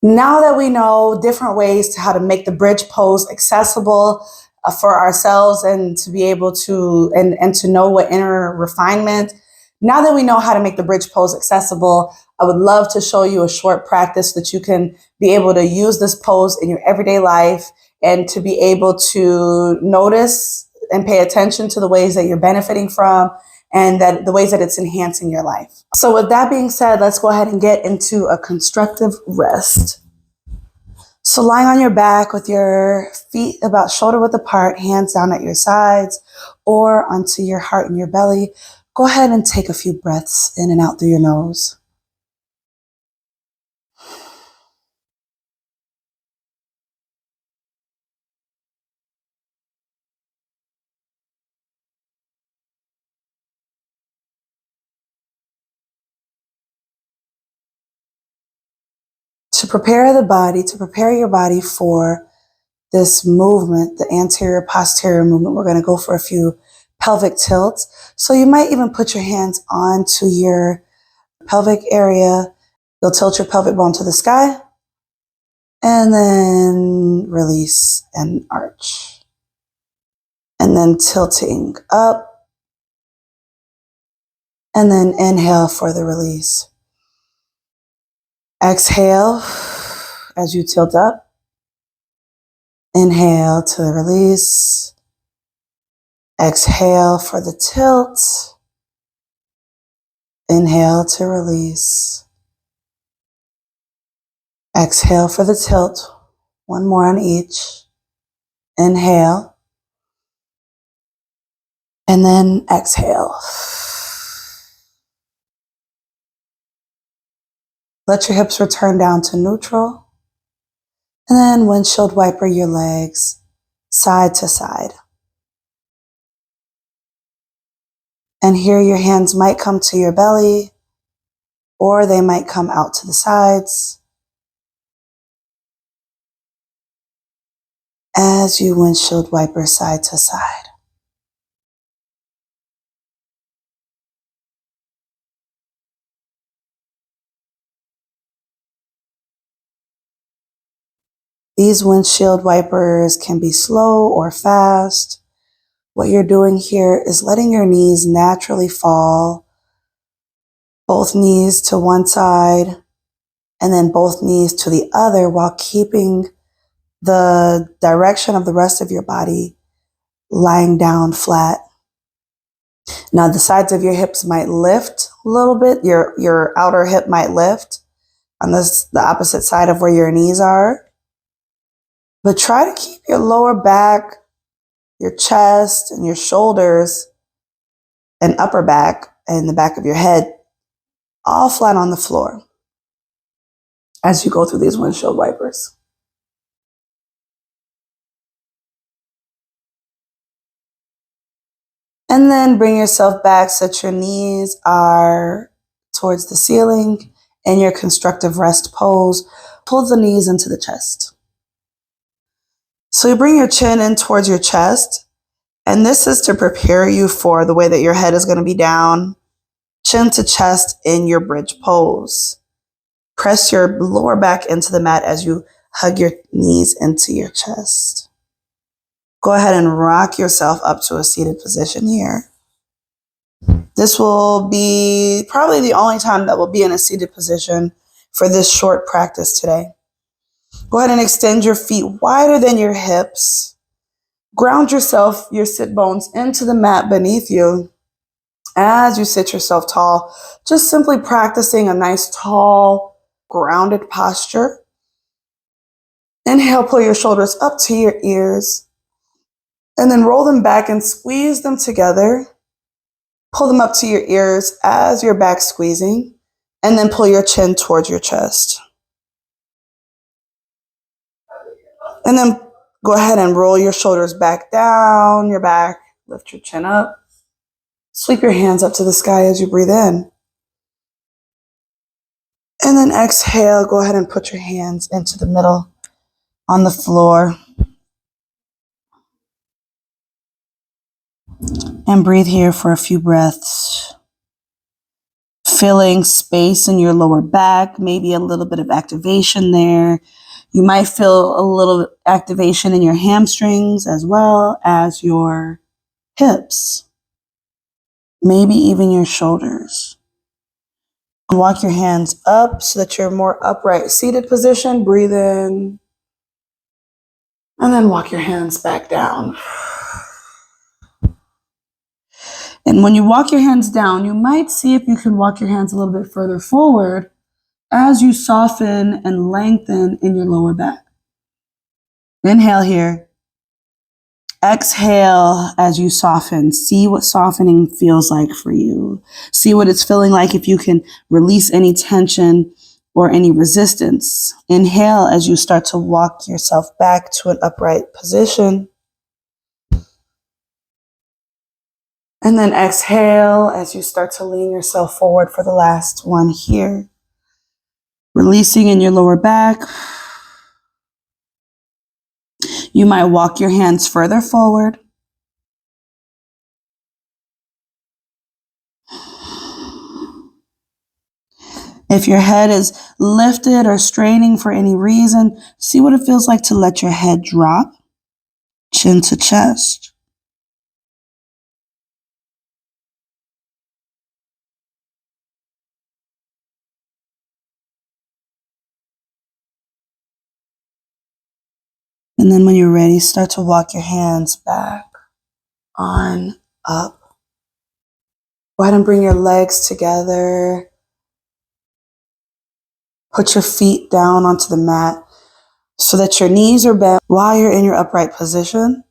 Now that we know different ways to how to make the bridge pose accessible for ourselves and to be able to and to know what inner refinement, now that we know how to make the bridge pose accessible, I would love to show you a short practice that you can be able to use this pose in your everyday life and to be able to notice and pay attention to the ways that you're benefiting from and that the ways that it's enhancing your life. So with that being said, let's go ahead and get into a constructive rest. So lying on your back with your feet about shoulder width apart, hands down at your sides or onto your heart and your belly, go ahead and take a few breaths in and out through your nose. To prepare your body for this movement, the anterior posterior movement, we're going to go for a few pelvic tilts. So you might even put your hands onto your pelvic area. You'll tilt your pelvic bone to the sky and then release and arch. And then tilting up and then inhale for the release. Exhale as you tilt up. Inhale to the release. Exhale for the tilt. Inhale to release. Exhale for the tilt. One more on each. Inhale. And then exhale. Let your hips return down to neutral. And then windshield wiper your legs side to side. And here your hands might come to your belly or they might come out to the sides as you windshield wiper side to side. These windshield wipers can be slow or fast. What you're doing here is letting your knees naturally fall, both knees to one side and then both knees to the other while keeping the direction of the rest of your body lying down flat. Now the sides of your hips might lift a little bit. Your outer hip might lift on the opposite side of where your knees are. But try to keep your lower back, your chest, and your shoulders and upper back and the back of your head all flat on the floor as you go through these windshield wipers. And then bring yourself back so that your knees are towards the ceiling in your constructive rest pose. Pull the knees into the chest. So you bring your chin in towards your chest, and this is to prepare you for the way that your head is going to be down, chin to chest in your bridge pose. Press your lower back into the mat as you hug your knees into your chest. Go ahead and rock yourself up to a seated position here. This will be probably the only time that we'll be in a seated position for this short practice today. Go ahead and extend your feet wider than your hips. Ground yourself, your sit bones into the mat beneath you as you sit yourself tall. Just simply practicing a nice, tall, grounded posture. Inhale, pull your shoulders up to your ears. And then roll them back and squeeze them together. Pull them up to your ears as your back squeezing. And then pull your chin towards your chest. And then go ahead and roll your shoulders back down your back. Lift your chin up. Sweep your hands up to the sky as you breathe in. And then exhale, go ahead and put your hands into the middle on the floor. And breathe here for a few breaths. feeling space in your lower back, maybe a little bit of activation there. You might feel a little activation in your hamstrings as well as your hips, maybe even your shoulders. Walk your hands up so that you're more upright seated position. Breathe in. And then walk your hands back down. And when you walk your hands down, you might see if you can walk your hands a little bit further forward as you soften and lengthen in your lower back. Inhale here. Exhale as you soften. See what softening feels like for you. See what it's feeling like if you can release any tension or any resistance. Inhale as you start to walk yourself back to an upright position. And then exhale as you start to lean yourself forward for the last one here. Releasing in your lower back. You might walk your hands further forward. If your head is lifted or straining for any reason, see what it feels like to let your head drop, chin to chest. And then when you're ready, start to walk your hands back on up. Go ahead and bring your legs together. Put your feet down onto the mat so that your knees are bent while you're in your upright position. And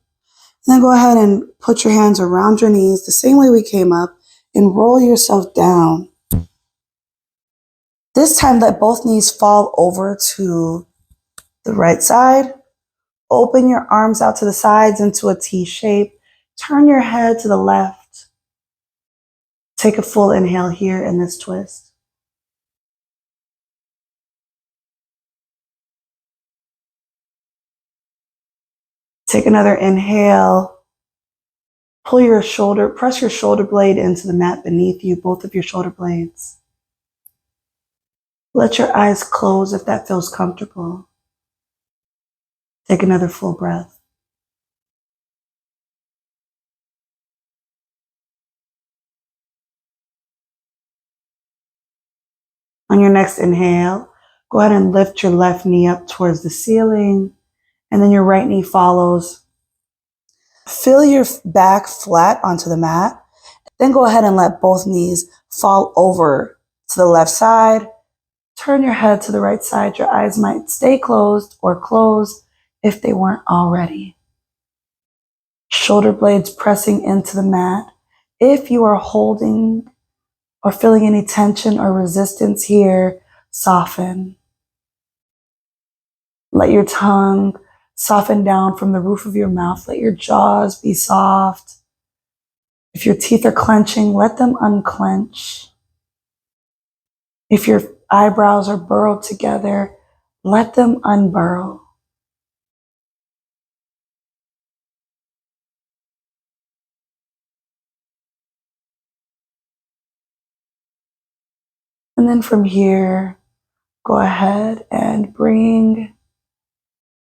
then go ahead and put your hands around your knees the same way we came up and roll yourself down. This time, let both knees fall over to the right side. Open your arms out to the sides into a T shape. Turn your head to the left. Take a full inhale here in this twist. Take another inhale. Pull your shoulder, press your shoulder blade into the mat beneath you, both of your shoulder blades. Let your eyes close if that feels comfortable. Take another full breath. On your next inhale, go ahead and lift your left knee up towards the ceiling, and then your right knee follows. Feel your back flat onto the mat. Then go ahead and let both knees fall over to the left side. Turn your head to the right side. Your eyes might stay closed or close if they weren't already. Shoulder blades pressing into the mat. If you are holding or feeling any tension or resistance here, soften. Let your tongue soften down from the roof of your mouth. Let your jaws be soft. If your teeth are clenching, let them unclench. If your eyebrows are burrowed together, let them unburrow. And then from here, go ahead and bring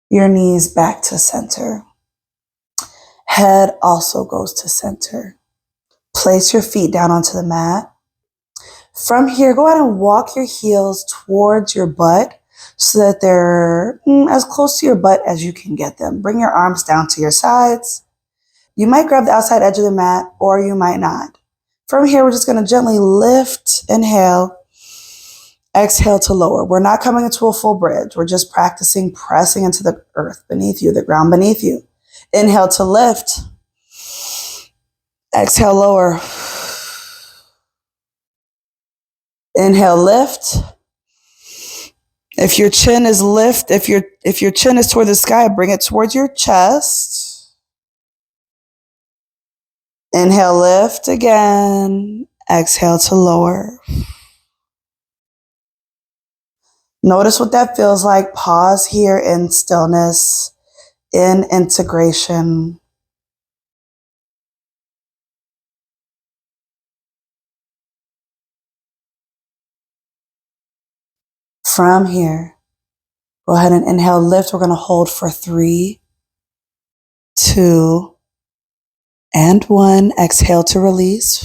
your knees back to center. Head also goes to center. Place your feet down onto the mat. From here, go ahead and walk your heels towards your butt so that they're as close to your butt as you can get them. Bring your arms down to your sides. You might grab the outside edge of the mat or you might not. From here, we're just going to gently lift, inhale, exhale to lower. We're not coming into a full bridge. We're just practicing pressing into the earth beneath you, the ground beneath you. Inhale to lift. Exhale, lower. Inhale, lift. If your chin is if your chin is toward the sky, bring it towards your chest. Inhale, lift again. Exhale to lower. Notice what that feels like. Pause here in stillness, in integration. From here, go ahead and inhale, lift. We're going to hold for 3, 2, and 1. Exhale to release.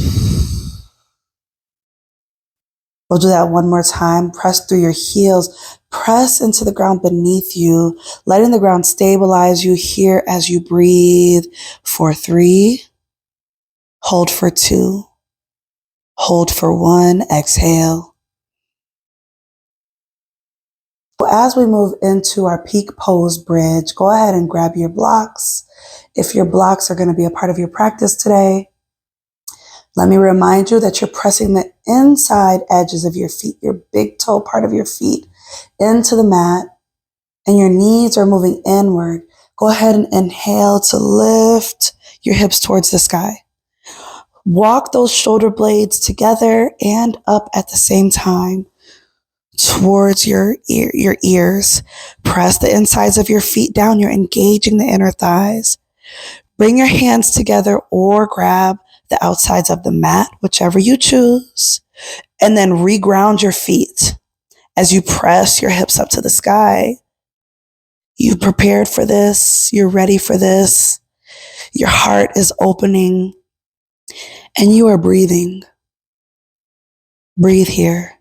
We'll do that one more time. Press through your heels. Press into the ground beneath you, letting the ground stabilize you here as you breathe for 3. Hold for 2. Hold for 1. Exhale. As we move into our peak pose bridge, go ahead and grab your blocks. If your blocks are going to be a part of your practice today, let me remind you that you're pressing the inside edges of your feet, your big toe part of your feet, into the mat, and your knees are moving inward. Go ahead and inhale to lift your hips towards the sky. Walk those shoulder blades together and up at the same time towards your ears. Press the insides of your feet down. You're engaging the inner thighs. Bring your hands together or grab the outsides of the mat, whichever you choose, and then reground your feet as you press your hips up to the sky. You prepared for this. You're ready for this. Your heart is opening and you are breathing. Breathe here.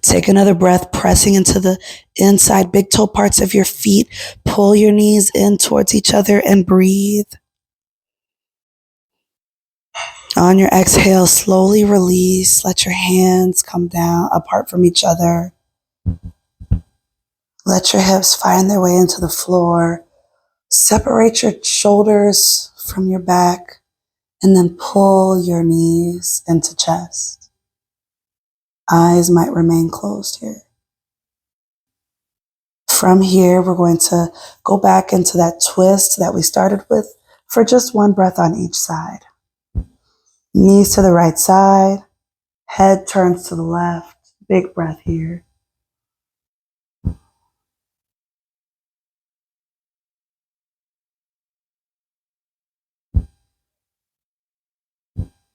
Take another breath, pressing into the inside big toe parts of your feet. Pull your knees in towards each other and breathe. On your exhale, slowly release. Let your hands come down apart from each other. Let your hips find their way into the floor. Separate your shoulders from your back and then pull your knees into chest. Eyes might remain closed here. From here, we're going to go back into that twist that we started with for just one breath on each side. Knees to the right side, head turns to the left. Big breath here.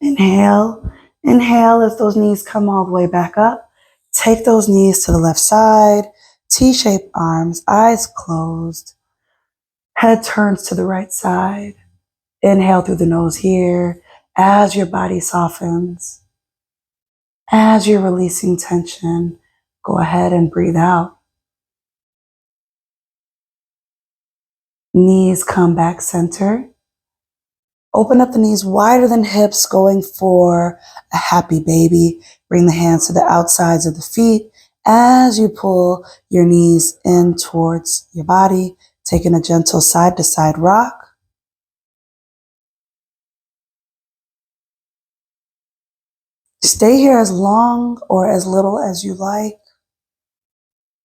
Inhale. Inhale as those knees come all the way back up. Take those knees to the left side. T-shaped arms, eyes closed. Head turns to the right side. Inhale through the nose here as your body softens. As you're releasing tension, go ahead and breathe out. Knees come back center. Open up the knees wider than hips, going for a happy baby. Bring the hands to the outsides of the feet as you pull your knees in towards your body, taking a gentle side to side rock. Stay here as long or as little as you like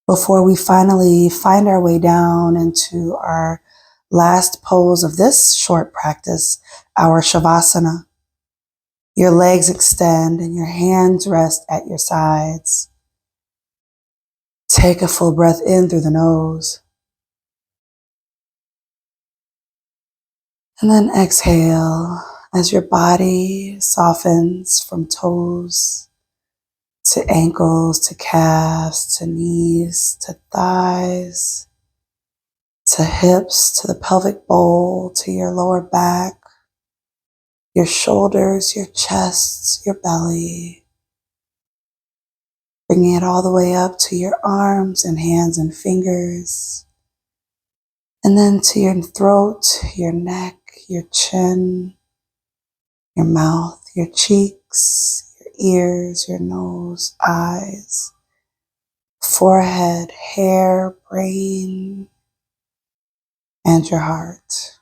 before we finally find our way down into our last pose of this short practice, our Shavasana. Your legs extend and your hands rest at your sides. Take a full breath in through the nose. And then exhale as your body softens from toes to ankles, to calves, to knees, to thighs, to hips, to the pelvic bowl, to your lower back, your shoulders, your chest, your belly. Bringing it all the way up to your arms and hands and fingers. And then to your throat, your neck, your chin, your mouth, your cheeks, your ears, your nose, eyes, forehead, hair, brain, and your heart.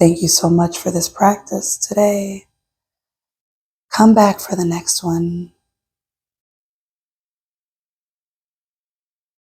Thank you so much for this practice today. Come back for the next one.